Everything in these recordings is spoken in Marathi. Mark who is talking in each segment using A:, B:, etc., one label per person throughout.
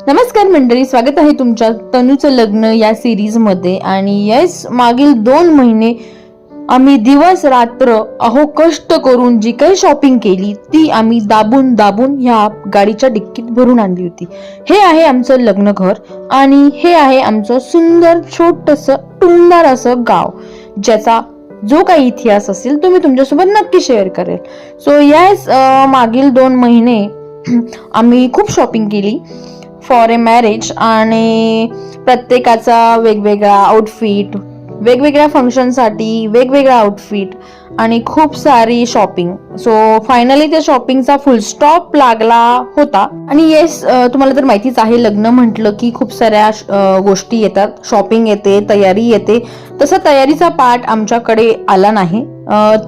A: नमस्कार मंडळी, स्वागत आहे तुमच्या तनूचं लग्न या सिरीज मध्ये. आणि येस, मागील 2 महिने आम्ही दिवस रात्र कष्ट करून जी काही शॉपिंग केली ती आम्ही दाबून दाबून ह्या गाडीच्या डिक्कीत भरून आणली होती. हे आहे आमचं लग्न घर आणि हे आहे आमचं सुंदर छोटस टुमदार असं गाव, ज्याचा जो काही इतिहास असेल तो मी तुमच्यासोबत नक्की शेअर करेल. सो येस, मागील 2 महिने आम्ही खूप शॉपिंग केली फॉर ए मॅरेज आणि प्रत्येकाचा वेगवेगळा आउटफिट, वेगवेगळ्या फंक्शनसाठी वेगवेगळा आउटफिट आणि खूप सारी शॉपिंग. सो फायनली त्या शॉपिंगचा फुल स्टॉप लागला होता. आणि येस, तुम्हाला तर माहितीच आहे, लग्न म्हटलं की खूप साऱ्या गोष्टी येतात, शॉपिंग येते, तयारी येते. तसा तयारीचा पार्ट आमच्याकडे आला नाही.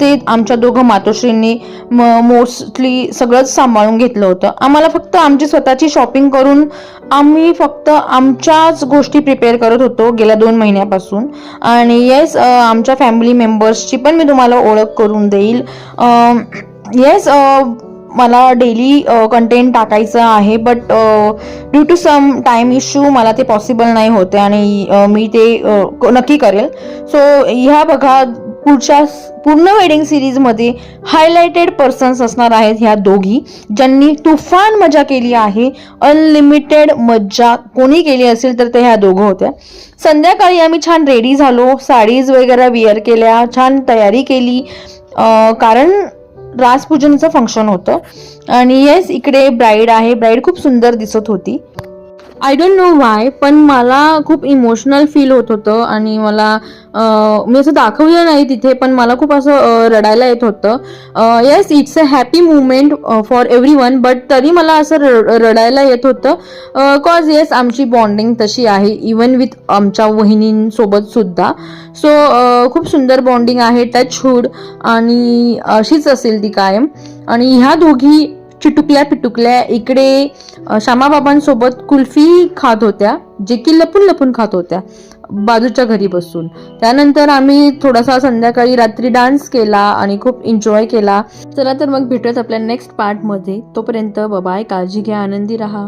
A: ते आमच्या दोघं मातोश्रींनी मोस्टली सगळंच सांभाळून घेतलं होतं. आम्हाला फक्त आमची स्वतःची शॉपिंग करून आम्ही फक्त आमच्याच गोष्टी प्रिपेअर करत होतो गेल्या 2 महिन्यापासून. आणि येस, आमच्या फॅमिली मेंबर्सची पण मी तुम्हाला ओळख करून देईल. येस, मला डेली कंटेंट टाकायचं आहे, but due to some time issue मला ते पॉसिबल नाही होते आणि मी ते नक्की करेल. सो ह्या बघा, पूर्ण वेडिंग सिरीज मध्ये हायलाइटेड पर्सन्स असणार आहेत ह्या दोघी, ज्यांनी तुफान मजा केली आहे. अनलिमिटेड मज्जा कोणी केली असेल तर ते ह्या दोघं होत्या. संध्याकाळी आम्ही छान रेडी झालो, साडीज वगैरे विअर केल्या, छान तयारी केली, कारण रासपूजनचं फंक्शन होतं. आणि येस, इकडे ब्राईड आहे. ब्राईड खूप सुंदर दिसत होती. आय डोंट नो वाय, पण मला खूप इमोशनल फील होत होतं आणि मला मी असं दाखवलं नाही तिथे, पण मला खूप असं रडायला येत होतं. Yes, it's a happy movement for everyone, but तरी मला असं रडायला येत होतं. कॉज येस, आमची बॉन्डिंग तशी आहे, इवन विथ आमच्या वहिनींसोबत सुद्धा. सो खूप सुंदर बॉन्डिंग आहे, टचहुड, आणि अशीच असेल ती कायम. आणि ह्या दोघी चिटुकल्या पिटुकल्या इकडे श्यामाबाबांसोबत कुल्फी खात होत्या, जे की लपून लपून खात होत्या बाजूच्या घरी बसून. त्यानंतर आम्ही थोडासा संध्याकाळी रात्री डान्स केला आणि खूप एन्जॉय केला. चला तर मग भेटूयात आपल्या नेक्स्ट पार्ट मध्ये. तोपर्यंत बाय, काळजी घ्या, आनंदी राहा.